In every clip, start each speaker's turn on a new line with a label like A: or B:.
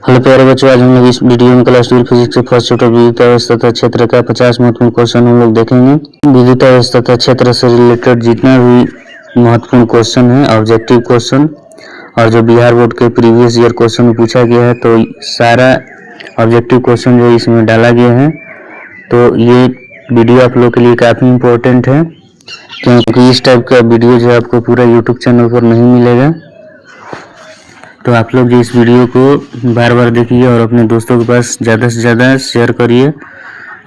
A: Hello प्यारे बच्चों, आज हम लोग इस वीडियो में क्लास 12 फिजिक्स के फर्स्ट चैप्टर विद्युत अवस्था तथा क्षेत्र का 50 महत्वपूर्ण क्वेश्चन हम लोग देखेंगे। विद्युत अवस्था तथा क्षेत्र से रिलेटेड जितना भी महत्वपूर्ण क्वेश्चन है, ऑब्जेक्टिव क्वेश्चन और जो बिहार बोर्ड के प्रीवियस ईयर क्वेश्चन में पूछा गया है, तो सारा ऑब्जेक्टिव क्वेश्चन जो इसमें डाला गया है। तो ये वीडियो आप लोग के लिए काफ़ी इम्पोर्टेंट है, क्योंकि इस टाइप का वीडियो जो आपको पूरा यूट्यूब चैनल पर नहीं मिलेगा। तो आप लोग जो इस वीडियो को बार बार देखिए और अपने दोस्तों के पास ज़्यादा से ज़्यादा शेयर करिए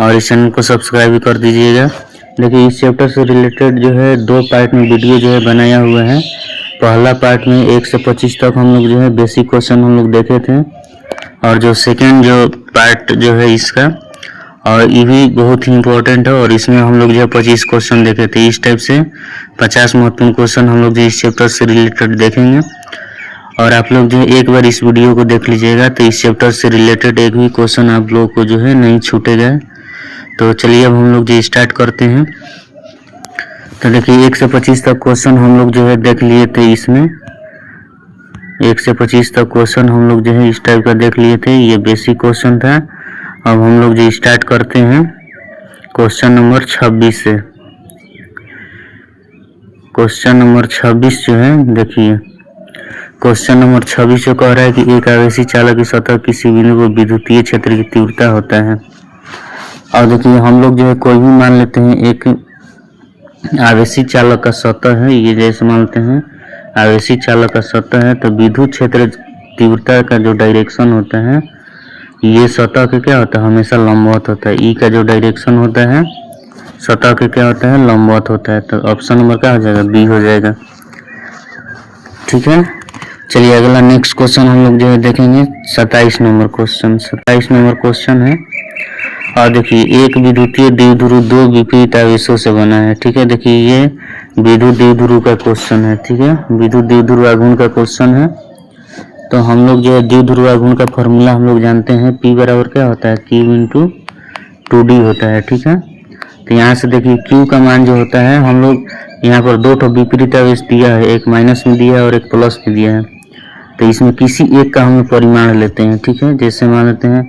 A: और इस चैनल को सब्सक्राइब भी कर दीजिएगा। देखिए, इस चैप्टर से रिलेटेड जो है 2 पार्ट में वीडियो जो है बनाया हुआ है। पहला पार्ट में 1 से 25 तक हम लोग जो है बेसिक क्वेश्चन हम लोग देखे थे, और जो सेकेंड जो पार्ट जो है इसका, और ये भी बहुत ही इम्पोर्टेंट है, और इसमें हम लोग जो है 25 क्वेश्चन देखे थे। इस टाइप से 50 महत्वपूर्ण क्वेश्चन हम लोग जो इस चैप्टर से रिलेटेड देखेंगे। और आप लोग जो है एक बार इस वीडियो को देख लीजिएगा, तो इस चैप्टर से रिलेटेड एक भी क्वेश्चन आप लोगों को जो है नहीं छूटेगा। तो चलिए अब हम लोग जो स्टार्ट करते हैं। तो देखिए, 1 से 25 तक क्वेश्चन हम लोग जो है देख लिए थे। इसमें 1 से 25 तक क्वेश्चन हम लोग जो है इस टाइप का देख लिए थे। ये बेसिक क्वेश्चन था। अब हम लोग जो स्टार्ट करते हैं क्वेश्चन नंबर 26 से। क्वेश्चन नंबर 26 जो है, देखिए क्वेश्चन नंबर 26 जो कह रहा है कि एक आवेशी चालक की सतह किसी बिंदु को विद्युतीय क्षेत्र की तीव्रता होता है। और देखिए, हम लोग जो है कोई भी मान लेते हैं, एक आवेशी चालक का सतह है, ये जैसे मानते हैं आवेशी चालक का सतह है, तो विद्युत क्षेत्र तीव्रता का जो डायरेक्शन होता है, ये सतह के क्या होता है, हमेशा लंबवत होता है। ई का जो डायरेक्शन होता है सतह के क्या होता है, लंबवत होता है। तो ऑप्शन नंबर क्या हो जाएगा, बी हो जाएगा। ठीक है, चलिए अगला नेक्स्ट क्वेश्चन हम लोग जो है देखेंगे 27 नंबर क्वेश्चन। 27 नंबर क्वेश्चन है, और देखिए एक विद्युतीय द्विध्रुव 2 विपरीत आवेशों से बना है। ठीक है, देखिए ये विद्युत द्विध्रुव का क्वेश्चन है। ठीक है, विद्युत द्विध्रुव आघूर्ण का क्वेश्चन है। तो हम लोग जो है द्विध्रुव आघूर्ण का फॉर्मूला हम लोग जानते हैं, P बराबर क्या होता है, Q इंटू 2D होता है। ठीक है, तो यहाँ से देखिए Q का मान जो होता है, हम लोग यहाँ पर 2 विपरीत आवेश दिया है, एक माइनस में दिया है और एक प्लस में दिया है। तो इसमें किसी एक का हम परिमाण लेते हैं। ठीक है, जैसे मान लेते हैं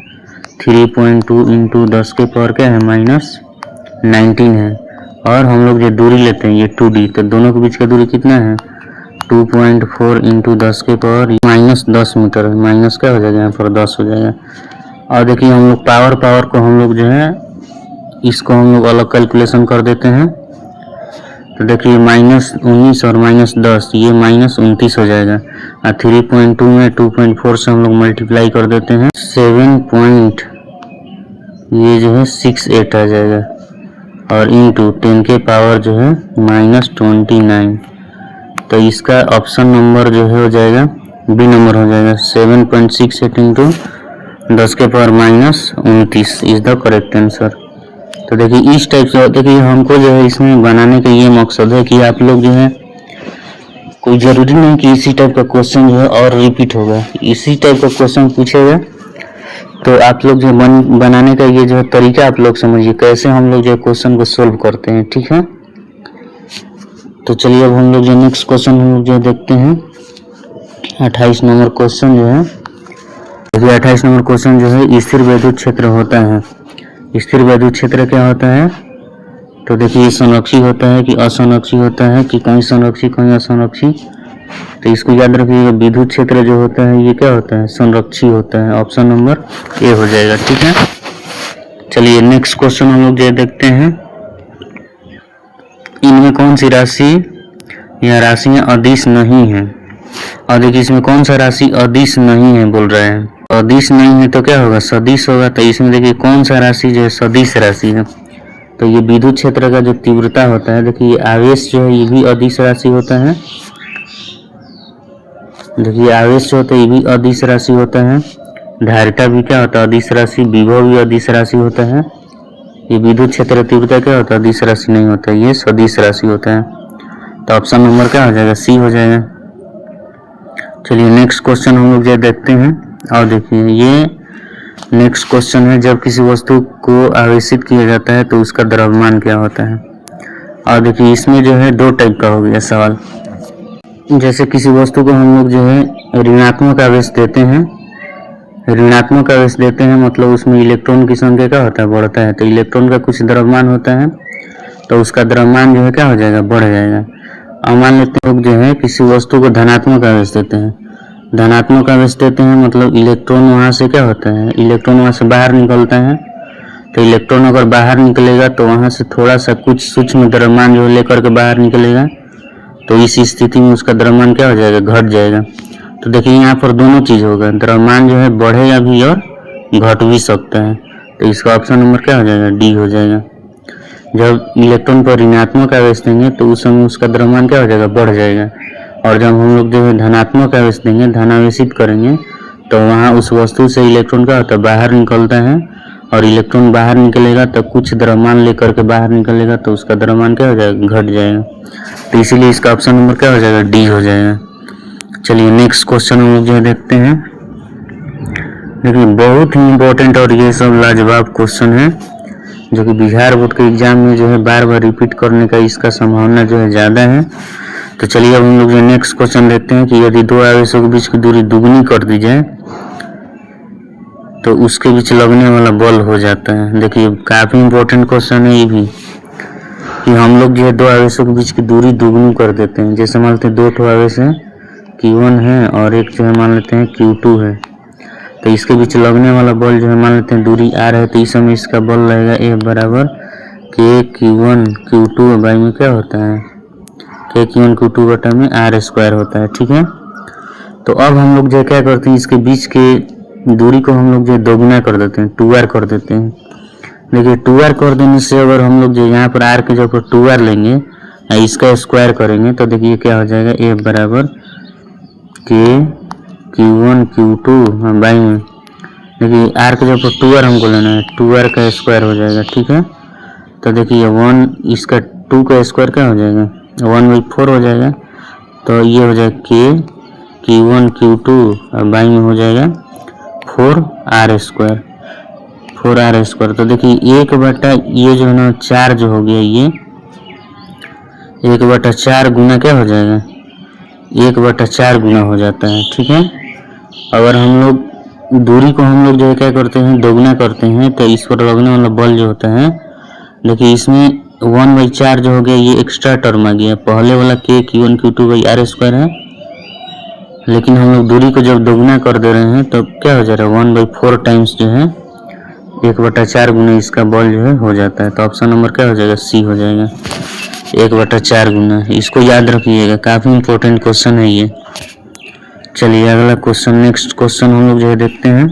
A: 3.2 इंटू 10 के पावर क्या है, -19 है, और हम लोग जो दूरी लेते हैं ये 2D, तो दोनों के बीच का दूरी कितना है, 2.4 इंटू 10 के पावर -10 मीटर है। माइनस क्या हो जाएगा, यहाँ पर 10 हो जाएगा। और देखिए हम लोग पावर को हम लोग जो है इसको हम लोग अलग कैलकुलेशन कर देते हैं। तो देखिए -19 और -10, ये -29 हो जाएगा। और 3.2 में 2.4 से हम लोग मल्टीप्लाई कर देते हैं, 7 ये जो है 68 आ जाएगा, और इंटू 10 के पावर जो है -29। तो इसका ऑप्शन नंबर जो है हो जाएगा बी नंबर हो जाएगा। 7.68 इंटू 10 के power -29 is the correct answer. तो देखिए इस टाइप से, देखिए हमको जो है इसमें बनाने का ये मकसद है कि आप लोग जो है, कोई ज़रूरी नहीं कि इसी टाइप का क्वेश्चन जो है और रिपीट होगा, इसी टाइप का क्वेश्चन पूछेगा। तो आप लोग जो बनाने का ये जो है तरीका आप लोग समझिए, कैसे हम लोग जो क्वेश्चन को सोल्व करते हैं। ठीक है, तो चलिए अब हम लोग जो नेक्स्ट क्वेश्चन हम लोग जो देखते हैं 28 नंबर क्वेश्चन जो है। देखिए 28 नंबर क्वेश्चन जो है, स्थिर विद्युत क्षेत्र होता है। स्थिर विद्युत क्षेत्र क्या होता है, तो देखिए संरक्षी होता है कि असंरक्षी होता है, कि कहीं संरक्षी कहीं असंरक्षी। तो इसको याद रखिएगा, विद्युत क्षेत्र जो होता है ये क्या होता है, संरक्षी होता है। ऑप्शन नंबर ए हो जाएगा। ठीक है, चलिए नेक्स्ट क्वेश्चन हम लोग जो देखते हैं, इनमें कौन सी राशि या राशियां अदिश नहीं है। और देखिए इसमें कौन सा राशि अदिश नहीं है बोल रहे हैं, अदिश नहीं है तो क्या होगा, सदिश होगा। तो इसमें देखिए कौन सा राशि जो है सदिश राशि है। तो ये विद्युत क्षेत्र का जो तीव्रता होता है, देखिए ये आवेश जो है ये भी अदिश राशि होता है। देखिए आवेश जो होता है ये भी अदिश राशि होता है। धारिता भी क्या होता है, अदिश राशि। विभव भी अदिश राशि होता है। ये विद्युत क्षेत्र तीव्रता क्या होता है, अदिश राशि नहीं होता है, ये सदिश राशि होता है। तो ऑप्शन नंबर क्या हो जाएगा, सी हो जाएगा। चलिए नेक्स्ट क्वेश्चन हम लोग जो देखते हैं, और देखिए ये नेक्स्ट क्वेश्चन है, जब किसी वस्तु को आवेशित किया जाता है तो उसका द्रव्यमान क्या होता है। और देखिए इसमें जो है 2 टाइप का हो गया सवाल। जैसे किसी वस्तु को हम लोग जो है ऋणात्मक आवेश देते हैं, ऋणात्मक आवेश देते हैं मतलब उसमें इलेक्ट्रॉन की संख्या क्या होता है, बढ़ता है। तो इलेक्ट्रॉन का कुछ द्रव्यमान होता है तो उसका द्रव्यमान जो है क्या हो जाएगा, बढ़ जाएगा। अब मान लेते हैं लोग जो है किसी वस्तु को धनात्मक आवेश देते हैं, धनात्मक आवेश देते हैं मतलब इलेक्ट्रॉन वहाँ से क्या होता है, इलेक्ट्रॉन वहाँ से बाहर निकलता है। तो इलेक्ट्रॉन अगर बाहर निकलेगा तो वहाँ से थोड़ा सा कुछ सूक्ष्म द्रव्यमान जो लेकर के बाहर निकलेगा, तो इस स्थिति में उसका द्रव्यमान क्या हो जाएगा, घट जाएगा। तो देखिए यहाँ पर दोनों चीज़ होगा, द्रव्यमान जो है बढ़ेगा भी और घट भी सकता है। तो इसका ऑप्शन नंबर क्या हो जाएगा, डी हो जाएगा। जब इलेक्ट्रॉन पर ऋणात्मक आवेश देंगे तो उस समय उसका द्रव्यमान क्या हो जाएगा, बढ़ जाएगा। और जब हम लोग जो है धनात्मक आवेश देंगे, धनावेशित करेंगे, तो वहाँ उस वस्तु से इलेक्ट्रॉन क्या होता है, बाहर निकलता है। और इलेक्ट्रॉन बाहर निकलेगा तो कुछ द्रव्यमान लेकर के बाहर निकलेगा तो उसका द्रव्यमान क्या हो जाएगा, घट जाएगा। तो इसीलिए इसका ऑप्शन नंबर क्या हो जाएगा, डी हो जाएगा। चलिए नेक्स्ट क्वेश्चन हम लोग जो है देखते हैं। देखिए बहुत ही इम्पोर्टेंट और ये सब लाजवाब क्वेश्चन है जो कि बिहार बोर्ड के एग्जाम में जो है बार बार रिपीट करने का इसका संभावना जो है ज़्यादा है। तो चलिए अब हम लोग जो नेक्स्ट क्वेश्चन देखते हैं कि यदि दो आवेशों के बीच की दूरी दुगनी कर दी जाए तो उसके बीच लगने वाला बल हो जाता है। देखिए काफ़ी इम्पोर्टेंट क्वेश्चन है ये भी, कि हम लोग जो है दो आवेशों के बीच की दूरी दुगनी कर देते हैं। जैसे मान लेते हैं दो ठो आवेश है, Q1 है और एक जो है मान लेते हैं Q2 है। तो इसके बीच लगने वाला बल जो है मान लेते हैं दूरी R है, तो इस समय इसका बल रहेगा F बराबर K Q1 बाई में क्या होता है, K Q1 बटा में R² होता है। ठीक है, तो अब हम लोग जो है क्या करते हैं, इसके बीच के दूरी को हम लोग जो है दोगुना कर देते हैं, 2R कर देते हैं। देखिए 2R कर देने से अगर हम लोग जो यहाँ पर R के जगह 2R लेंगे, इसका स्क्वायर करेंगे, तो देखिए क्या हो जाएगा, F बराबर K Q1 बाई में, देखिए R के जगह 2R हमको लेना है, 2R का स्क्वायर हो जाएगा। ठीक है, तो देखिए 1 इसका 2 का स्क्वायर क्या हो जाएगा, 1/4 हो जाएगा। तो ये हो जाएगा K Q1 बाई में हो जाएगा 4R²। तो देखिए 1/, ये जो है ना 4 जो हो गया, ये 1/4 गुना क्या हो जाएगा, 1/4 गुना हो जाता है। ठीक है, अगर हम लोग दूरी को हम लोग जो है क्या करते हैं, दोगुना करते हैं, तो इस पर लगने वाला बल जो होता है, देखिए इसमें 1/4 जो हो गया ये एक्स्ट्रा टर्म आ गया, पहले वाला K Q1 है, लेकिन हम लोग दूरी को जब दोगुना कर दे रहे हैं तो क्या हो जा रहा है, 1/4 टाइम्स जो है 1/4 गुना इसका बल जो है हो जाता है। तो ऑप्शन नंबर क्या हो जाएगा, सी हो जाएगा, 1/4 गुना। इसको याद रखिएगा, काफ़ी इंपॉर्टेंट क्वेश्चन है ये। चलिए अगला क्वेश्चन, नेक्स्ट क्वेश्चन हम लोग जो है देखते हैं।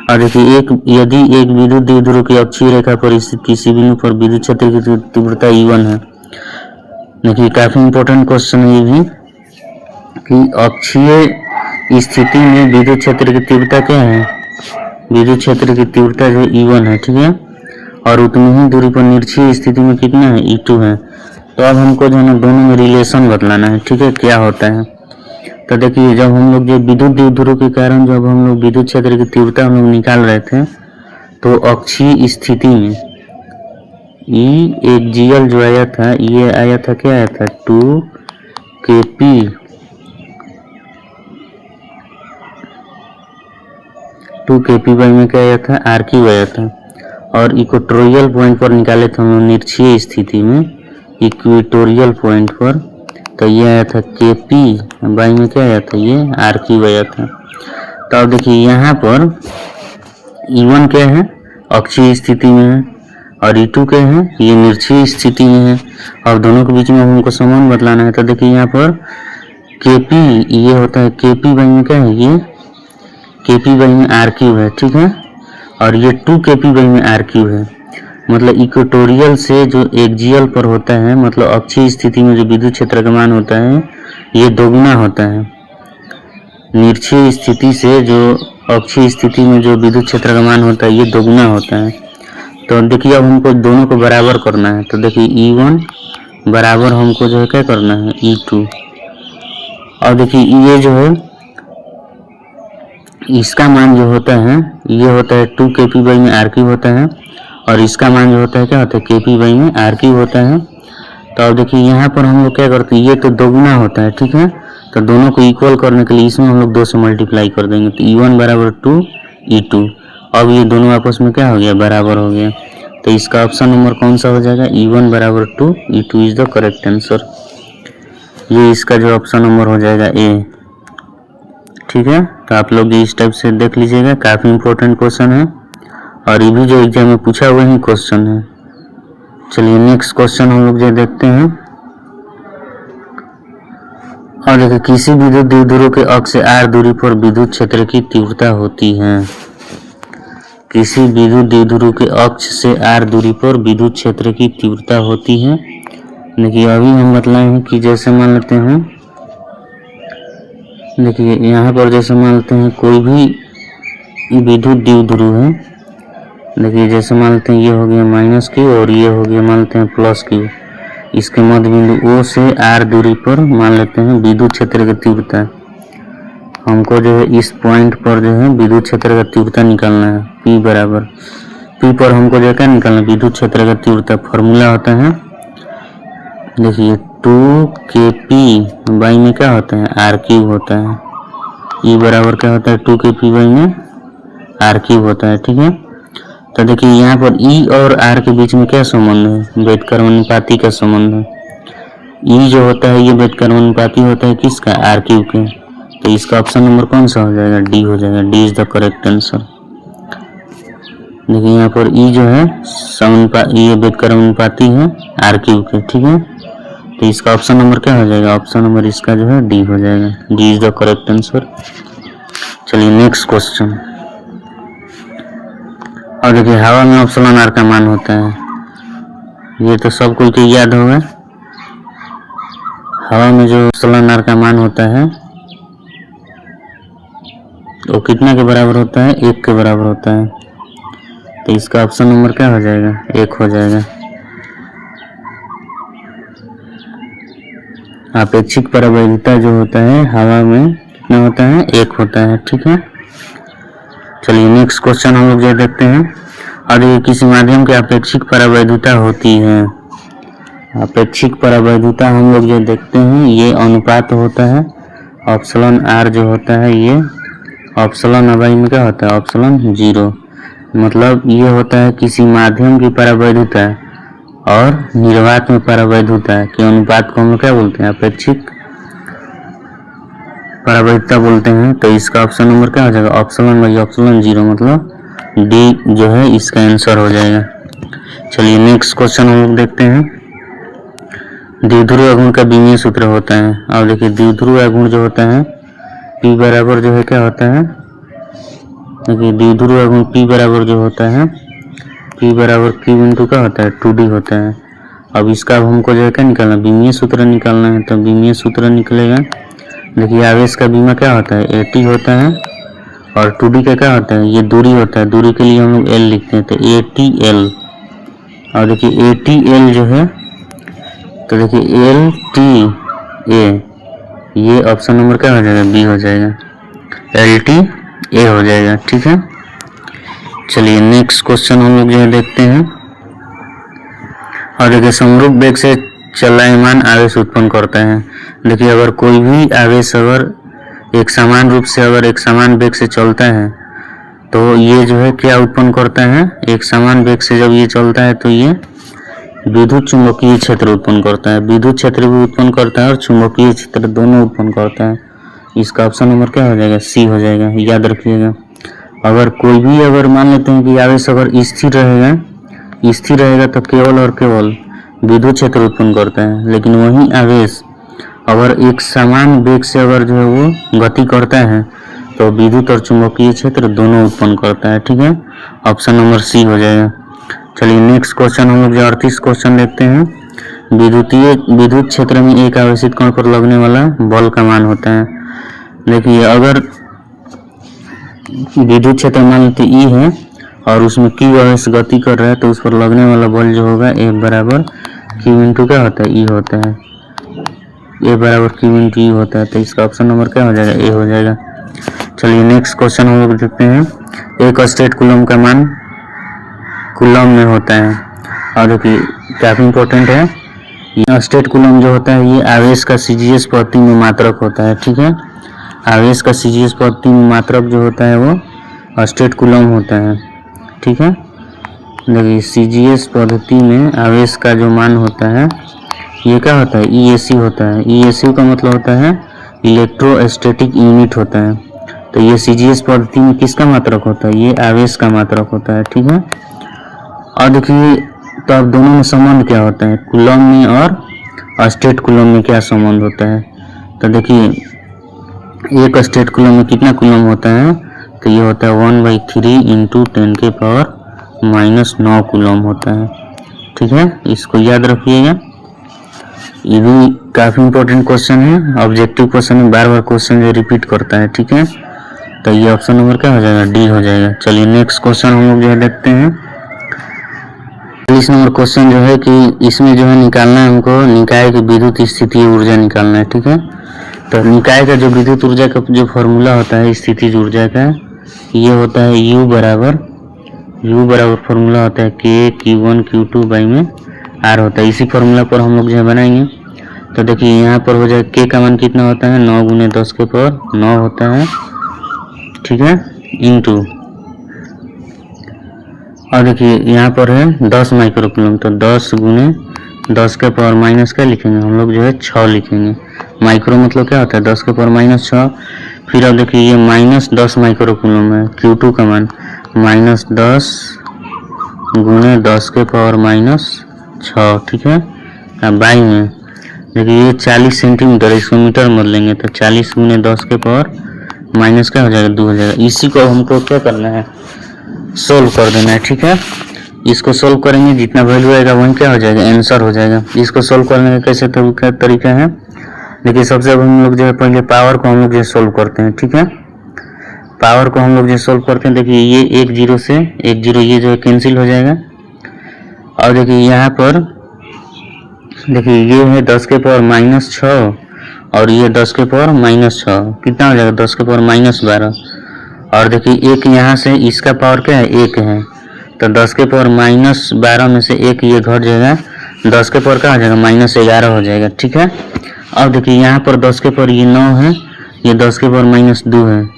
A: और देखिए यदि एक विद्युत द्विध्रुव की अक्षीय रेखा पर स्थित किसी बिंदु पर विद्युत क्षेत्र की तीव्रता E1 है। देखिए काफ़ी इंपॉर्टेंट क्वेश्चन है ये भी, कि अक्षीय स्थिति में विद्युत क्षेत्र की तीव्रता क्या है, विद्युत क्षेत्र की तीव्रता जो E1 है। ठीक है, और उतनी ही दूरी पर निरक्षीय स्थिति में कितना है, E2 है। तो अब हमको जो है ना दोनों में रिलेशन बतलाना है। ठीक है, क्या होता है, तो देखिए जब हम लोग जो विद्युत द्विध्रुव के कारण जब हम लोग विद्युत क्षेत्र की तीव्रता हम लोग निकाल रहे थे, तो अक्षीय स्थिति में एक GL जो आया था, ये आया था, क्या आया था, 2 kp बाई में क्या आया था, RQ आया था। और इक्वेटोरियल पॉइंट पर निकाले थे हम लोग निरक्षीय स्थिति में, इक्वेटोरियल पॉइंट पर, तो ये आया था Kp बाई में क्या आया था, ये RQ आया था। तो अब देखिए यहाँ पर E1 क्या है, अक्षीय स्थिति में है, और E2 क्या है, ये निरक्षीय स्थिति में है। और दोनों के बीच में हमको समान बतलाना है। तो देखिए यहाँ पर Kp ये होता है, Kp बाई में क्या है, ये Kp बाई में RQ है। ठीक है, और ये 2 Kp बाई में RQ है। मतलब इक्वेटोरियल से जो एक्सियल पर होता है, मतलब अक्षीय स्थिति में जो विद्युत क्षेत्र का मान होता है ये दोगुना होता है, निरक्षीय स्थिति से जो अक्षीय स्थिति में जो विद्युत क्षेत्र का मान होता है ये दोगुना होता है। तो देखिए अब हमको दोनों को बराबर करना है। तो देखिए E1 बराबर हमको जो है क्या करना है, E2। और देखिए ये जो है इसका मान जो होता है ये होता है 2 Kp बाई में RQ होता है, और इसका मान जो होता है क्या होता है, Kp बाई में RQ होता है। तो अब देखिए यहाँ पर हम लोग क्या करते हैं, ये तो दोगुना होता है। ठीक है, तो दोनों को इक्वल करने के लिए इसमें हम लोग 2 से मल्टीप्लाई कर देंगे, तो E1 बराबर 2 E2। अब ये दोनों आपस में क्या हो गया, बराबर हो गया। तो इसका ऑप्शन नंबर कौन सा हो जाएगा, E1 बराबर 2 E2 is the correct answer. ये इसका जो ऑप्शन नंबर हो जाएगा ए। ठीक है, तो आप लोग इस टाइप से देख लीजिएगा, काफ़ी इंपॉर्टेंट क्वेश्चन है और ये भी जो एग्जाम में पूछा हुआ ही क्वेश्चन है। चलिए नेक्स्ट क्वेश्चन हम लोग जो देखते हैं, और देखिए किसी विद्युत द्विध्रुव के अक्ष से r दूरी पर विद्युत क्षेत्र की तीव्रता होती है। किसी विद्युत द्विध्रुव के अक्ष से r दूरी पर विद्युत क्षेत्र की तीव्रता होती है। देखिए अभी हम बतलाए हैं कि जैसे मान लेते हैं, देखिए यहाँ पर जैसे मान लेते हैं कोई भी विद्युत द्विध्रुव है। देखिए जैसे मान लेते हैं ये हो गया -q और ये हो गया मान लेते हैं +q। इसके मध्य बिंदु O से r दूरी पर मान लेते हैं विद्युत क्षेत्र की तीव्रता। हमको जो है इस पॉइंट पर जो है विद्युत क्षेत्र का तीव्रता निकालना है। P बराबर P पर हमको जो क्या निकालना है, विद्युत क्षेत्र का तीव्रता। फॉर्मूला होता है देखिए 2kp बाई में क्या होता है, r³ होता है। E बराबर क्या होता है, 2kp बाई में r³ होता है। ठीक है, तो देखिए यहाँ पर E और R के बीच में क्या संबंध है, व्युत्क्रमानुपाती का संबंध है। E जो होता है ये व्युत्क्रमानुपाती होता है किसका, R³ के। तो इसका ऑप्शन नंबर कौन सा हो जाएगा, डी हो जाएगा। D is the correct answer. देखिए यहाँ पर E जो है ये व्युत्क्रमानुपाती है R³ के। ठीक है, तो इसका ऑप्शन नंबर क्या हो जाएगा, ऑप्शन नंबर इसका जो है डी हो जाएगा। D is the correct answer. चलिए नेक्स्ट क्वेश्चन, और देखिए हवा में एप्सिलॉन r का मान होता है, ये तो सब कोई को याद होगा। हवा में जो एप्सिलॉन r का मान होता है वो कितना के बराबर होता है, 1 के बराबर होता है। तो इसका ऑप्शन नंबर क्या हो जाएगा, 1 हो जाएगा। आपेक्षिक परावैद्युता जो होता है हवा में कितना होता है, 1 होता है। ठीक है, चलिए नेक्स्ट क्वेश्चन हम लोग जो देखते हैं, और ये किसी माध्यम की आपेक्षिक परावैद्युता होती है। आपेक्षिक परावैद्युता हम लोग जो देखते हैं ये अनुपात होता है एप्सिलॉन r जो होता है, ये एप्सिलॉन अबाई में क्या होता है, एप्सिलॉन 0। मतलब ये होता है किसी माध्यम की परावैद्युता और निर्वात में परावैद्युता के अनुपात को हम लोग क्या बोलते हैं, अपेक्षिक परावैद्युता बोलते हैं। तो इसका ऑप्शन नंबर क्या हो जाएगा, एप्सिलॉन बाई एप्सिलॉन 0, मतलब डी जो है इसका आंसर हो जाएगा। चलिए नेक्स्ट क्वेश्चन हम लोग देखते हैं, द्विध्रुव आघूर्ण का बीमीय सूत्र होता है। और देखिए द्विध्रुव आघूर्ण जो होता है P बराबर जो है क्या होता है, देखिए द्विध्रुव आघूर्ण P बराबर जो होता है, P बराबर Q इंटू क्या होता है, 2D होता है। अब इसका हमको जो है क्या निकालना, बीमीय सूत्र निकालना है। तो बीमीय सूत्र निकलेगा, देखिए आवेश का बीमा क्या होता है, AT होता है, और 2D का क्या होता है, ये दूरी होता है। दूरी के लिए हम लोग L लिखते हैं, तो ATL। और देखिए ATL जो है, तो देखिए LTA, ये ऑप्शन नंबर क्या हो जाएगा, बी हो जाएगा। LTA हो जाएगा। ठीक है, चलिए नेक्स्ट क्वेश्चन हम लोग जो है देखते हैं, और देखिए समरूप वेग से चलायमान आवेश उत्पन्न करता है। देखिए अगर कोई भी आवेश अगर एक समान रूप से अगर एक समान वेग से चलता है तो ये जो है क्या उत्पन्न करता है, एक समान वेग से जब ये चलता है तो ये विद्युत चुंबकीय क्षेत्र उत्पन्न करता है। विद्युत क्षेत्र भी उत्पन्न करता है और चुंबकीय क्षेत्र दोनों उत्पन्न करता है। इसका ऑप्शन नंबर क्या हो जाएगा, सी हो जाएगा। याद रखिएगा, अगर कोई भी अगर मान लेते हैं कि आवेश अगर स्थिर रहेगा तो केवल और केवल विद्युत क्षेत्र उत्पन्न करता है। लेकिन वही आवेश अगर एक समान वेग से अगर जो है वो गति करता है तो विद्युत और चुंबकीय क्षेत्र दोनों उत्पन्न करता है। ठीक है, ऑप्शन नंबर सी हो जाएगा। चलिए नेक्स्ट क्वेश्चन हम लोग जो 38 क्वेश्चन देखते हैं, विद्युत क्षेत्र में एक आवेशित कण पर लगने वाला बल का मान होता है। देखिए अगर विद्युत क्षेत्र मान लेते ई है और उसमें क्यू आवेश गति कर रहा है तो उस पर लगने वाला बल जो होगा ए बराबर क्यू इंटू क्या होता है, ई होता है। ए बराबर क्यू इंटू ई होता है। तो इसका ऑप्शन नंबर क्या हो जाएगा, ए हो जाएगा। चलिए नेक्स्ट क्वेश्चन हम लोग देखते हैं, एक स्टेट कूलम का मान कूलम में होता है। और देखिए काफ़ी इंपॉर्टेंट है, स्टेट कूलम जो होता है ये आवेश का सीजीएस प्रति में मात्रक होता है, ठीक है। आवेश का सीजीएस प्रति में मात्रक जो होता है वो स्टेट कूलम होता है, ठीक है। देखिए सीजीएस पद्धति में आवेश का जो मान होता है ये क्या होता है, ईएसी होता है। ईएसी का मतलब होता है इलेक्ट्रोस्टैटिक यूनिट होता है। तो ये सीजीएस पद्धति में किसका मात्रक होता है, ये आवेश का मात्रक होता है, ठीक है। और देखिए तो अब दोनों में संबंध क्या होता है, कूलम में और स्टेट कूलम में क्या संबंध होता है। तो देखिए एक स्टेट कूलम में कितना कूलम होता है, तो ये होता है 1/3 × 10⁻⁻9 कूलम होता है, ठीक है। इसको याद रखिएगा, ये भी काफ़ी इंपॉर्टेंट क्वेश्चन है। ऑब्जेक्टिव क्वेश्चन में बार बार क्वेश्चन जो रिपीट करता है, ठीक है। तो ये ऑप्शन नंबर क्या हो जाएगा, डी हो जाएगा। चलिए नेक्स्ट क्वेश्चन हम लोग जो है देखते हैं। 40 नंबर क्वेश्चन जो है कि इसमें जो है निकालना है हमको निकाय की विद्युत स्थितीय ऊर्जा निकालना है, ठीक है। तो निकाय का जो विद्युत ऊर्जा का जो फॉर्मूला होता है स्थितिज ऊर्जा का, ये होता है U बराबर फॉर्मूला होता है K Q1 Q2 बाई में R होता है। इसी फॉर्मूला पर हम लोग जो है बनाएंगे। तो देखिए यहाँ पर हो जाए K का मान कितना होता है, 9 × 10⁻9 होता है, ठीक है, इंटू, और देखिए यहाँ पर है 10 माइक्रोकूलम। तो 10 × 10⁻⁻ क्या लिखेंगे हम लोग जो है 6 लिखेंगे। माइक्रो मतलब क्या होता है 10⁻⁻6। फिर अब देखिए ये -10 माइक्रोकूलम है, Q2 का मान -10 × 10⁻⁻6, ठीक है। अब बाई में देखिए ये 40 सेंटीमीटर, इसको मीटर में बदलेंगे तो 40 × 10⁻⁻ क्या हो जाएगा 2 हो जाएगा। इसी को हमको क्या करना है, सोल्व कर देना है, ठीक है। इसको सोल्व करेंगे, जितना वैल्यू आएगा वही क्या हो जाएगा, आंसर हो जाएगा। इसको सोल्व करने का कैसे तरीका है, देखिए सबसे हम लोग जो है पहले पावर को हम लोग जो सोल्व करते हैं, ठीक है। पावर को हम लोग जो सोल्व करते हैं, देखिए ये 1 0 से 1 0 ये जो है कैंसिल हो जाएगा। और देखिए यहाँ पर देखिए ये है 10⁻⁻6 और ये 10⁻⁻6 कितना हो जाएगा 10⁻⁻12। और देखिए एक यहाँ से इसका पावर क्या है 1 है, तो 10⁻⁻12 में से 1 ये घट जाएगा, 10 के पावर क्या हो जाएगा -11 हो जाएगा, ठीक है। अब देखिए यहाँ पर 10 के पावर ये 9 है, ये 10 के पावर -2 है।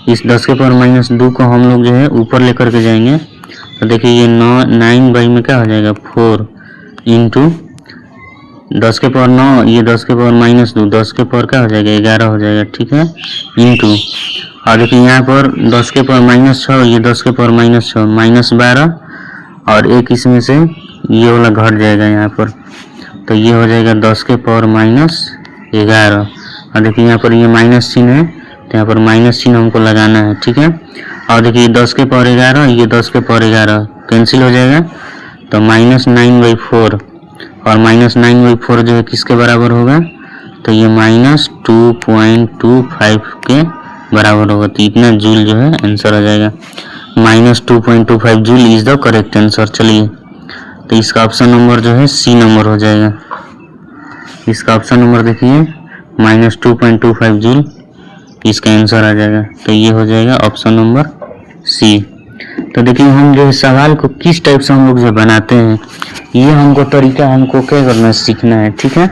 A: इस 10 के पावर -2 को हम लोग जो है ऊपर लेकर के जाएंगे। तो देखिए ये 9 बाई में क्या हो जाएगा 4 इंटू 10 के पावर 9, ये 10 के पावर -2, 10 के पावर क्या हो जाएगा 11 हो जाएगा, ठीक है, इंटू, और देखिए यहाँ पर 10 के पावर -6, ये 10 के पावर -6 -12 और एक इसमें से ये वाला घट जाएगा यहाँ पर, तो ये हो जाएगा 10 के पावर -11। और देखिए यहाँ पर ये माइनस चिन्ह है, तो यहाँ पर माइनस चिन्ह हमको लगाना है, ठीक है। और देखिए 10 के पावर 11, ये 10 के पावर 11 कैंसिल हो जाएगा, तो -9/4 और -9/4 जो है किसके बराबर होगा, तो ये -2.25 के बराबर होगा। तो इतना जूल जो है आंसर आ जाएगा, -2.25 joule is the correct answer. चलिए तो इसका ऑप्शन नंबर जो है सी नंबर हो जाएगा। इसका ऑप्शन नंबर देखिए -2.25 जूल, इसका आंसर आ जाएगा। तो ये हो जाएगा ऑप्शन नंबर सी। तो देखिए हम जो है सवाल को किस टाइप से हम लोग जो बनाते हैं, ये हमको तरीका हमको क्या करना है, सीखना है, ठीक है।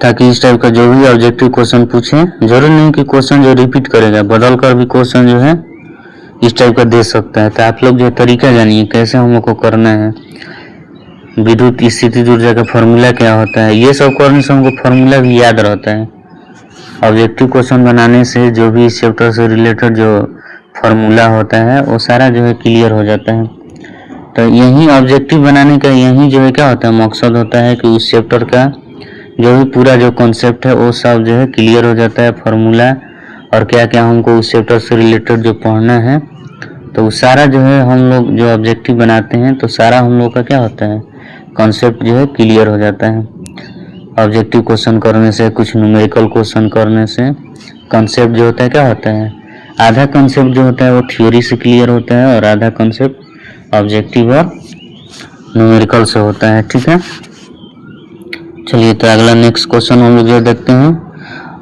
A: ताकि इस टाइप का जो भी ऑब्जेक्टिव क्वेश्चन पूछे, जरूर नहीं कि क्वेश्चन जो रिपीट करेगा, बदल कर भी क्वेश्चन जो है इस टाइप का दे सकता है। तो आप लोग जो तरीका जानिए कैसे हम लोग को करना है, विद्युत स्थितिज ऊर्जा का फॉर्मूला क्या होता है, ये सब करने से हमको फॉर्मूला भी याद रहता है। ऑब्जेक्टिव क्वेश्चन बनाने से जो भी इस चैप्टर से रिलेटेड जो फॉर्मूला होता है वो सारा जो है क्लियर हो जाता है। तो यही ऑब्जेक्टिव बनाने का यही जो है क्या होता है, मकसद होता है कि उस चैप्टर का जो भी पूरा जो कॉन्सेप्ट है वो सब जो है क्लियर हो जाता है, फार्मूला और क्या क्या हमको उस चैप्टर से रिलेटेड जो पढ़ना है, तो वो सारा जो है हम लोग जो ऑब्जेक्टिव बनाते हैं तो सारा हम लोग का क्या होता है, कॉन्सेप्ट जो है क्लियर हो जाता है। ऑब्जेक्टिव क्वेश्चन करने से, कुछ न्यूमेरिकल क्वेश्चन करने से कॉन्सेप्ट जो होता है क्या होता है, आधा कॉन्सेप्ट जो होता है वो थ्योरी से क्लियर होता है और आधा कॉन्सेप्ट ऑब्जेक्टिव और न्यूमेरिकल से होता है, ठीक है। चलिए तो अगला नेक्स्ट क्वेश्चन हम लोग जो देखते हैं।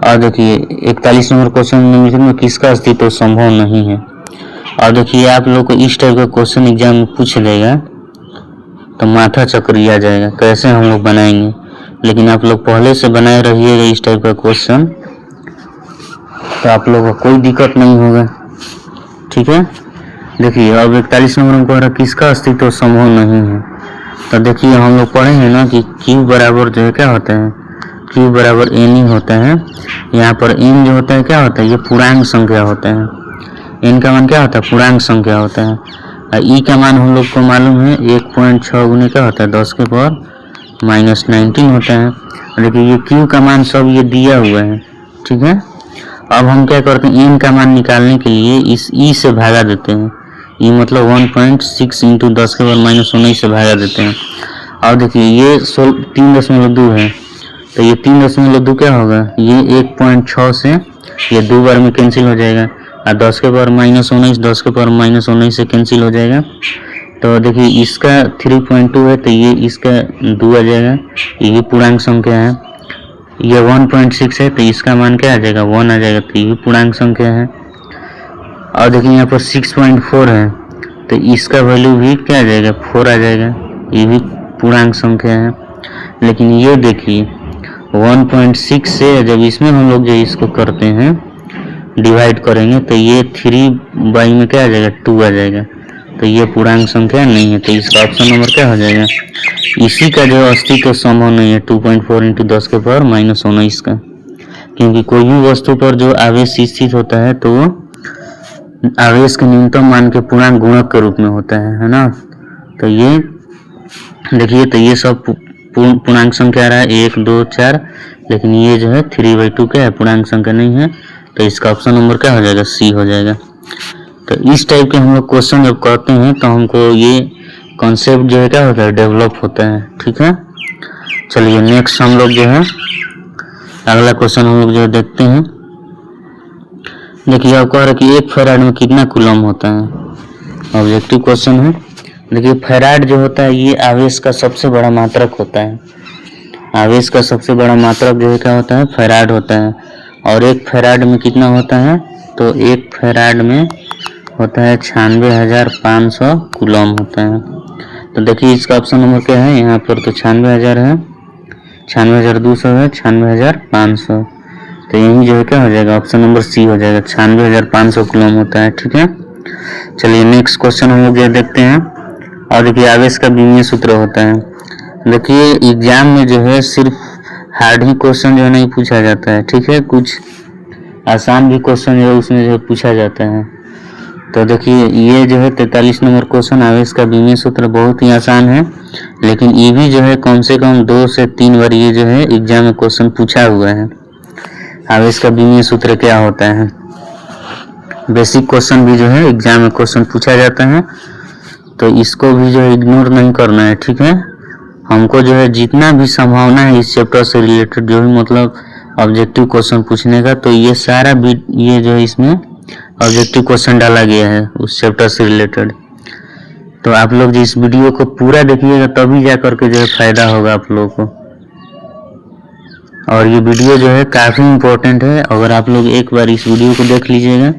A: और देखिए 41 नंबर क्वेश्चन में किसका अस्तित्व संभव नहीं है। और देखिए आप लोग को इस टाइप का क्वेश्चन एग्जाम में पूछ लेगा, तो माथा चक्री आ जाएगा, कैसे हम लोग बनाएंगे। लेकिन आप लोग पहले से बनाए रहिएगा इस टाइप का क्वेश्चन, तो आप लोगों को कोई दिक्कत नहीं होगा। ठीक है, देखिए अब 41 नंबर में कह रहा किसका अस्तित्व संभव नहीं है। तो देखिए हम लोग पढ़े हैं ना कि Q बराबर जो है क्या होता है, Q बराबर N ही होता है। यहाँ पर N जो होता है क्या होता है, ये पूर्णांक संख्या होता है। N का मान क्या होता है, पूर्णांक संख्या होता है। और E का मान हम लोग को मालूम है 1.6 गुने क्या होता है, 10 के पावर -19 होता है। देखिए ये Q का मान सब ये दिया हुआ है। ठीक है, अब हम क्या करते हैं, N का मान निकालने के लिए इस E से भागा देते हैं। E मतलब 1.6 इंटू 10 के पावर -19 से भागा देते हैं। और देखिए ये 3.2 है, तो ये 3.2 क्या होगा, ये 1.6 से ये 2 बार में कैंसिल हो जाएगा। और 10 के पावर -19 10 के पावर -19 से कैंसिल हो जाएगा। तो देखिए इसका 3.2 है, तो ये इसका 2 आ जाएगा, ये भी पूर्णांक संख्या है। ये 1.6 है, तो इसका मान क्या आ जाएगा, 1 आ जाएगा, तो ये भी पूर्णांक संख्या है। और देखिए यहाँ पर 6.4 है, तो इसका वैल्यू भी क्या आ जाएगा, 4 आ जाएगा, ये भी पूर्णांक संख्या है। लेकिन ये देखिए 1.6 से जब इसमें हम लोग जो इसको करते हैं डिवाइड करेंगे, तो ये 3 में क्या आ जाएगा, 2 आ जाएगा, तो ये पूर्णांक संख्या नहीं है। तो इसका ऑप्शन नंबर क्या हो जाएगा, इसी का जो अस्तित्व संभव नहीं है 2.4 इंटू 10 के पावर -19 का। क्योंकि कोई भी वस्तु पर जो आवेश स्थित होता है तो आवेश के न्यूनतम मान के पूर्णांक गुणक के रूप में होता है ना। तो ये देखिए, तो ये सब पूर्णांक संख्या आ रहा है 1 2 4, लेकिन ये जो है 3/2 क्या है, पूर्णांक संख्या नहीं है। तो इसका ऑप्शन नंबर क्या हो जाएगा, सी हो जाएगा। तो इस टाइप के हम लोग क्वेश्चन जब करते हैं तो हमको ये कॉन्सेप्ट जो है क्या होता है, डेवलप होता है। ठीक है, चलिए नेक्स्ट हम लोग जो है अगला क्वेश्चन हम लोग जो देखते हैं। देखिए आप कह रहे हैं कि 1 फैराड में कितना कूलम होता है, ऑब्जेक्टिव क्वेश्चन है। देखिए फैराड जो होता है ये आवेश का सबसे बड़ा मात्रक होता है। आवेश का सबसे बड़ा मात्रक जो है क्या होता है, फैराड होता है। और 1 फैराड में कितना होता है, तो 1 फैराड में होता है 96,500 कूलम होता है। तो देखिए इसका ऑप्शन नंबर क्या है, यहाँ पर तो 96,000 है, 96,200 है, 96,500। तो यही जो है क्या हो जाएगा, ऑप्शन नंबर सी हो जाएगा, 96,500 कूलम होता है। ठीक है, चलिए नेक्स्ट क्वेश्चन हम लोग ये देखते हैं। और देखिए आवेश का बीमीय सूत्र होता है। देखिए एग्जाम में जो है सिर्फ हार्ड ही क्वेश्चन जो है नहीं पूछा जाता है। ठीक है, कुछ आसान भी क्वेश्चन जो है उसमें जो है पूछा जाता है। तो देखिए ये जो है 43 नंबर क्वेश्चन, आवेश का बीमीय सूत्र बहुत ही आसान है, लेकिन ये भी जो है कम से कम 2 से 3 बार ये जो है एग्जाम में क्वेश्चन पूछा हुआ है। आवेश का बीमीय सूत्र क्या होता है, बेसिक क्वेश्चन भी जो है एग्जाम में क्वेश्चन पूछा जाता है, तो इसको भी जो है इग्नोर नहीं करना है। ठीक है, हमको जो है जितना भी संभावना है इस चैप्टर से रिलेटेड जो भी मतलब ऑब्जेक्टिव क्वेश्चन पूछने का, तो ये सारा ये जो है इसमें ऑब्जेक्टिव क्वेश्चन डाला गया है उस चैप्टर से रिलेटेड। तो आप लोग जो इस वीडियो को पूरा देखिएगा तभी जा करके जो है फायदा होगा आप लोगों को। और ये वीडियो जो है काफ़ी इम्पोर्टेंट है, अगर आप लोग एक बार इस वीडियो को देख लीजिएगा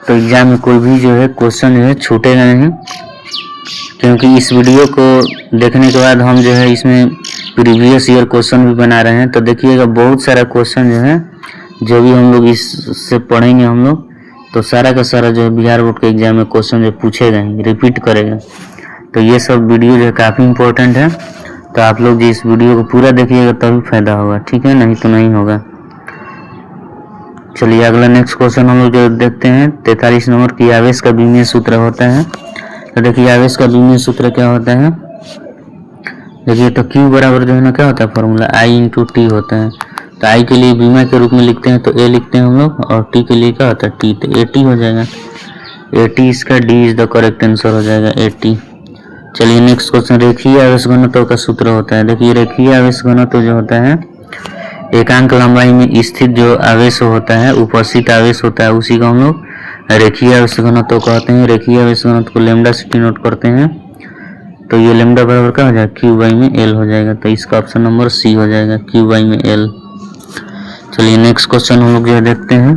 A: तो एग्जाम में कोई भी जो है क्वेश्चन जो है छूटेगा नहीं। क्योंकि इस वीडियो को देखने के बाद हम जो है इसमें प्रीवियस ईयर क्वेश्चन भी बना रहे हैं। तो देखिएगा बहुत सारा क्वेश्चन जो है जो भी हम लोग इससे पढ़ेंगे हम लोग, तो सारा का सारा जो है बिहार बोर्ड के एग्जाम में क्वेश्चन जो पूछेगा ही, रिपीट करेगा। तो ये सब वीडियो जो है काफ़ी इम्पोर्टेंट है, तो आप लोग जो इस वीडियो को पूरा देखिएगा तभी फायदा होगा। ठीक है, नहीं तो नहीं होगा। चलिए अगला नेक्स्ट क्वेश्चन हम लोग जो देखते हैं 43 नंबर की, आवेश का बीमीय सूत्र होता है। तो देखिए आवेश का बीमीय सूत्र क्या होता है, देखिए तो Q बराबर जो है ना क्या होता है, फॉर्मूला I इंटू टी होता है। तो I के लिए बीमा के रूप में लिखते हैं तो A लिखते हैं हम लोग, और T के लिए क्या होता है T, तो AT हो जाएगा। AT इसका D is the correct answer हो जाएगा, AT। चलिए नेक्स्ट क्वेश्चन, रेखीय आवेश घनत्व का सूत्र होता है। देखिए रेखीय आवेश घनत्व जो होता है एकांक लंबाई में स्थित जो आवेश होता है, उपस्थित आवेश होता है, उसी को हम लोग रेखीय आवेश घनत्व कहते हैं। रेखीय आवेश घनत्व को लैम्डा से डिनोट करते हैं। तो ये लैम्डा बराबर क्या हो जाएगा, Q/L हो जाएगा। तो इसका ऑप्शन नंबर सी हो जाएगा, Q/L। चलिए नेक्स्ट क्वेश्चन हम लोग जो देखते हैं।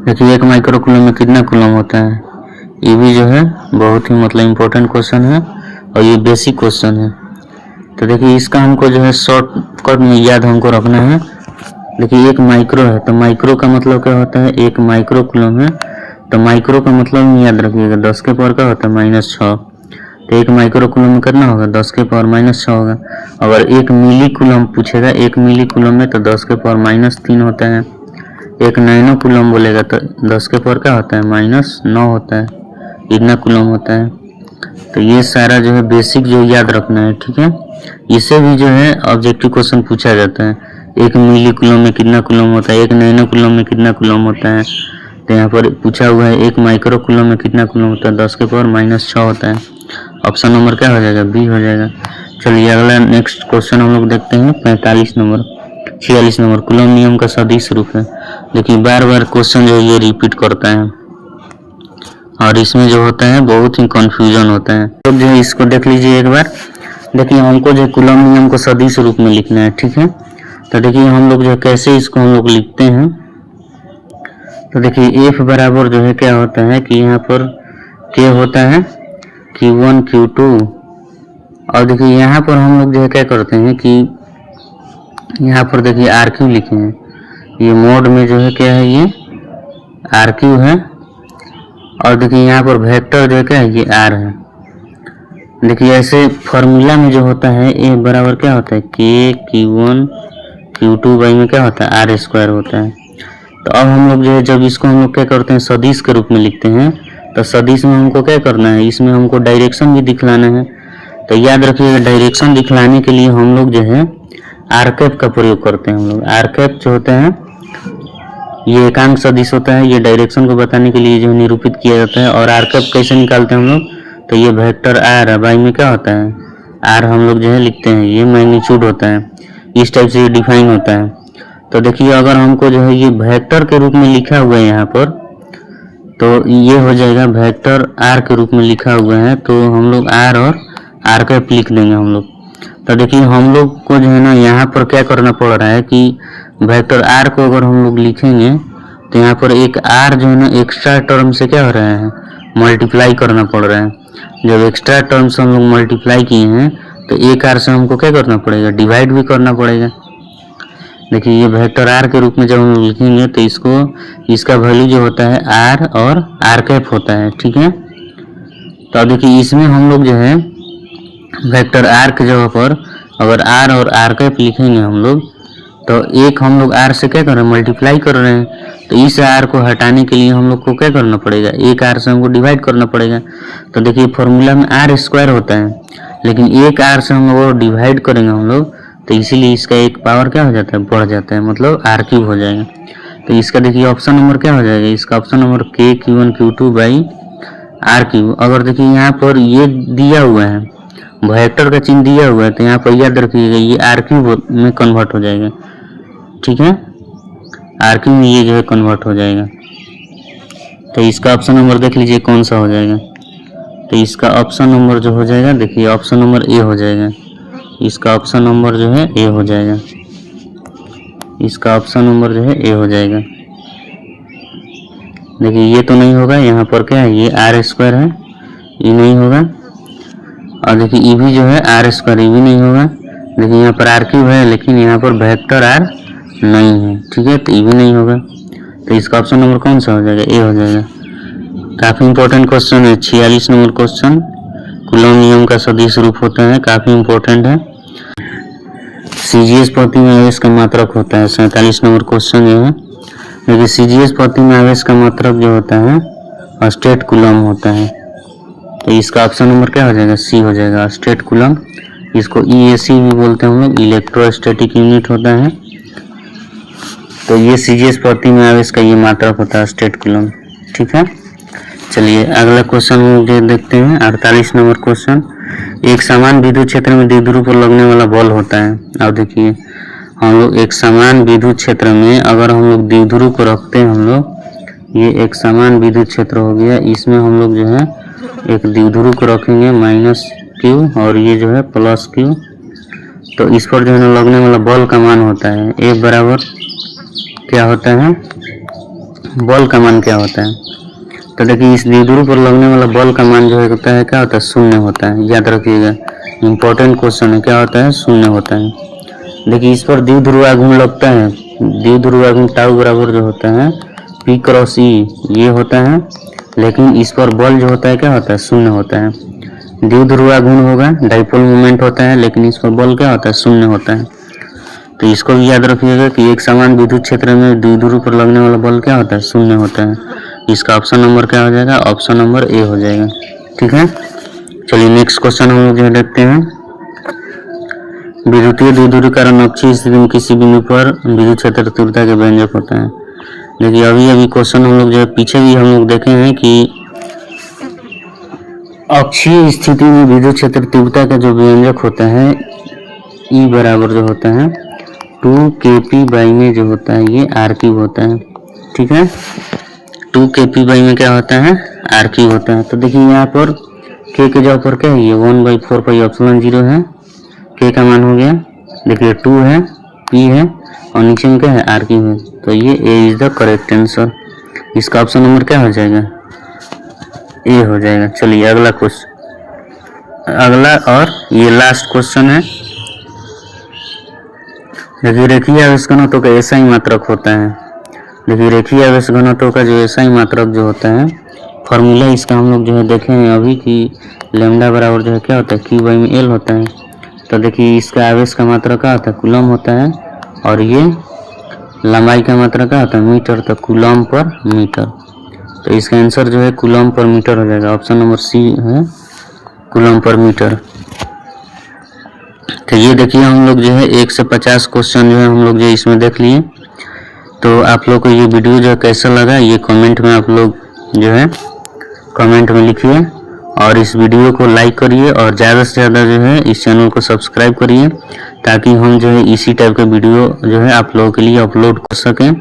A: देखिए 1 माइक्रो कूलम में कितना कूलम होता है, ये भी जो है बहुत ही मतलब इम्पोर्टेंट क्वेश्चन है और ये बेसिक क्वेश्चन है। तो देखिए इसका हमको जो है शॉर्टकट में याद हमको रखना है। देखिए एक माइक्रो है, तो माइक्रो का मतलब क्या होता है, एक माइक्रो कूलम है, तो माइक्रो का मतलब याद रखिएगा 10 के पावर का होता है -6। तो एक माइक्रो कूलम में करना होगा 10 के पावर -6 होगा। अगर एक मिली कूलम पूछेगा, एक मिली कूलम में तो 10 के पावर -3 होता है। एक नैनो कूलम बोलेगा तो 10 के पावर का होता है -9 होता है, इतना कूलम होता है। तो ये सारा जो है बेसिक जो याद रखना है, ठीक है। इससे भी जो है ऑब्जेक्टिव क्वेश्चन पूछा जाता है, एक मिली कूलम में कितना कूलम होता है, एक नैनो कूलम में कितना कूलम होता है। तो यहाँ पर पूछा हुआ है एक माइक्रो कूलम में कितना कूलम होता है, 10 के पावर -6 होता है। ऑप्शन नंबर क्या हो जाएगा, बी हो जाएगा। चलिए अगला नेक्स्ट क्वेश्चन हम लोग देखते हैं 46 नंबर कूलम नियम का सदिश रूप है। देखिए बार बार क्वेश्चन जो ये रिपीट करता है और इसमें जो होता है बहुत ही कंफ्यूजन होता है। तो जो है इसको देख लीजिए एक बार। देखिए हमको जो कूलम नियम को सदिश रूप में लिखना है, ठीक है। तो देखिए हम लोग जो कैसे इसको हम लोग लिखते हैं, तो देखिए F बराबर जो है क्या होता है कि यहाँ पर K होता है Q1 Q2। और देखिए यहाँ पर हम लोग जो है क्या करते हैं कि यहाँ पर देखिए RQ लिखे हैं, ये मोड में जो है क्या है, ये RQ है। और देखिए यहाँ पर वेक्टर जो है क्या है, ये R है। देखिए ऐसे फॉर्मूला में जो होता है A बराबर क्या होता है, K Q1 Q2 बाई में क्या होता है, R² होता है। तो अब हम लोग जो है जब इसको हम लोग क्या करते हैं सदिश के रूप में लिखते हैं, तो सदिश में हमको क्या करना है, इसमें हमको डायरेक्शन भी दिखलाना है। तो याद रखिएगा डायरेक्शन दिखलाने के लिए हम लोग जो है आर का प्रयोग करते हैं। हम लोग आर जो होता है ये एकांक सदिश होता है, ये डायरेक्शन को बताने के लिए जो निरूपित किया जाता है। और आर कैसे निकालते हैं हम लोग, तो ये वेक्टर आर बाई में क्या होता है, आर हम लोग जो है लिखते हैं, ये मैग्नीट्यूड होता है, इस टाइप से ये डिफाइन होता है। तो देखिए अगर हमको जो है ये वेक्टर के रूप में लिखा हुआ है यहाँ पर, तो ये हो जाएगा वेक्टर आर के रूप में लिखा हुआ है, तो हम लोग आर और आर कैप लिख देंगे हम लोग। तो देखिए हम लोग को जो है ना यहाँ पर क्या करना पड़ रहा है कि वेक्टर आर को अगर हम लोग लिखेंगे तो यहाँ पर एक आर जो है ना एक्स्ट्रा टर्म से क्या हो रहा है, मल्टीप्लाई करना पड़ रहा है। जब एक्स्ट्रा टर्म से हम लोग मल्टीप्लाई किए हैं तो एक आर से हमको क्या करना पड़ेगा, डिवाइड भी करना पड़ेगा। देखिए ये वेक्टर आर के रूप में जब हम लिखेंगे तो इसका वैल्यू जो होता है आर और आर कैप होता है, ठीक है। तो देखिए इसमें हम लोग जो है वेक्टर आर के जगह पर अगर आर और आर कैप लिखेंगे हम लोग, तो एक हम लोग आर से क्या कर रहे हैं, मल्टीप्लाई कर रहे हैं। तो इस आर को हटाने के लिए हम लोग को क्या करना पड़ेगा, एक आर से हमको डिवाइड करना पड़ेगा। तो देखिए फॉर्मूला में R² होता है, लेकिन एक आर से हम लोग डिवाइड करेंगे हम लोग, तो इसीलिए इसका एक पावर क्या हो जाता है, बढ़ जाता है, मतलब R³ हो जाएगा। तो इसका देखिए ऑप्शन नंबर क्या हो जाएगा, इसका option number K Q1 Q2 by R³। अगर देखिए यहाँ पर ये दिया हुआ है, वेक्टर का चिन्ह दिया हुआ है, तो यहाँ पर याद रखिएगा ये R³ में कन्वर्ट हो जाएगा, ठीक है। R³ में ये जो है कन्वर्ट हो जाएगा। तो इसका ऑप्शन नंबर देख लीजिए कौन सा हो जाएगा। तो इसका ऑप्शन नंबर जो हो जाएगा, देखिए ऑप्शन नंबर ए हो जाएगा। इसका ऑप्शन नंबर जो है ए हो जाएगा, इसका ऑप्शन नंबर जो है ए हो जाएगा। देखिए ये तो नहीं होगा, यहाँ पर क्या है, ये R² है, ये नहीं होगा। और देखिए ये भी जो है R², ये भी नहीं होगा। देखिए यहाँ पर R³ है, लेकिन यहाँ पर वेक्टर आर नहीं है, ठीक है, तो ये भी नहीं होगा। तो इसका ऑप्शन नंबर कौन सा हो जाएगा, ए हो जाएगा। काफ़ी इंपॉर्टेंट क्वेश्चन है 46 नंबर क्वेश्चन, कूलम नियम का सदिश रूप होता है, काफ़ी इंपॉर्टेंट है। CGS पद्धति में आवेश का मात्रक होता है, 47 नंबर क्वेश्चन ये है। देखिए CGS पद्धति में आवेश का मात्रक जो होता है स्टेट कूलम होता है। तो इसका ऑप्शन नंबर क्या हो जाएगा, सी हो जाएगा, स्टेट कूलम। इसको EAC भी बोलते हैं हम लोग, इलेक्ट्रोस्टैटिक यूनिट होता है। तो ये CGS पद्धति में आवेश का ये मात्रक होता है स्टेट कूलम, ठीक है। चलिए अगला क्वेश्चन मुझे देखते हैं 48 नंबर क्वेश्चन। एक समान विद्युत क्षेत्र में द्विध्रुव पर लगने वाला बल होता है। अब देखिए हम लोग एक समान विद्युत क्षेत्र में अगर हम लोग द्विध्रुव को रखते हैं, हम लोग ये एक समान विद्युत क्षेत्र हो गया, इसमें हम लोग जो है एक द्विध्रुव को रखेंगे -Q और ये जो है +Q। तो इस पर जो है लगने वाला बल का मान होता है F बराबर क्या होता है, बल का मान क्या होता है, तो देखिए इस द्विध्रुव पर लगने वाला बल का मान जो है होता है क्या होता है, शून्य होता है। याद रखिएगा, इंपॉर्टेंट क्वेश्चन है, क्या होता है, शून्य होता है। देखिए इस पर द्विध्रुवाघूर्ण लगता है, द्विध्रुवाघूर्ण टाउ बराबर जो होता है P क्रॉस E ये होता है, लेकिन इस पर बल जो होता है क्या होता है, शून्य होता है। द्विध्रुवाघूर्ण होगा, डाइपोल मोमेंट होता है, लेकिन इस पर बल क्या होता है, शून्य होता है। तो इसको भी याद रखिएगा कि एक समान विद्युत क्षेत्र में द्विध्रुव पर लगने वाला बल क्या होता है, शून्य होता है। इसका ऑप्शन नंबर क्या हो जाएगा, ऑप्शन नंबर ए हो जाएगा। ठीक है, चलिए नेक्स्ट क्वेश्चन हम लोग जो देखते हैं। विद्युतीय द्विध्रुवीय कारण अक्षीय स्थिति में किसी बिंदु पर विद्युत क्षेत्र तीव्रता के व्यंजक होता है। देखिए अभी अभी क्वेश्चन हम लोग जो है पीछे भी हम लोग देखे हैं कि अक्षीय स्थिति में विद्युत क्षेत्र तीव्रता का जो व्यंजक होता है E बराबर जो होता है 2kp/, में जो होता है ये r³ होता है। ठीक है, 2kp/, में क्या होता है, r³ होता है। तो देखिए यहाँ पर k के जगह पर क्या है, ये 1/4πε0 है, k का मान हो गया। देखिए 2 है, p है, और नीचे में क्या है, r³ है। तो ये a is the correct answer. इसका ऑप्शन नंबर क्या हो जाएगा, ए हो जाएगा। चलिए अगला क्वेश्चन, अगला और ये लास्ट क्वेश्चन है। देखिए रेखीय आवेश घनत्व का ऐसा ही मात्रक होता है। देखिए रेखीय आवेश घनत्व का जो ऐसा ही मात्रक जो होता है, फॉर्मूला इसका हम लोग जो है देखे हैं अभी कि लैम्डा बराबर जो है क्या होता है, Q/L होता है। तो देखिए इसका आवेश का मात्रा क्या होता है, कूलम होता है, और ये लंबाई का मात्रा क्या होता है, मीटर। तो कूलम पर मीटर, तो इसका आंसर जो है कूलम पर मीटर हो जाएगा। ऑप्शन नंबर सी है, कूलम पर मीटर। तो ये देखिए हम लोग जो है 1 से 50 क्वेश्चन जो है हम लोग जो इसमें देख लिए। तो आप लोग को ये वीडियो जो है कैसा लगा, ये कमेंट में आप लोग जो है कमेंट में लिखिए, और इस वीडियो को लाइक करिए, और ज़्यादा से ज़्यादा जो है इस चैनल को सब्सक्राइब करिए, ताकि हम जो है इसी टाइप के वीडियो जो है आप लोगों के लिए अपलोड कर सकें।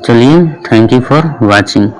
A: चलिए, थैंक यू फॉर वॉचिंग।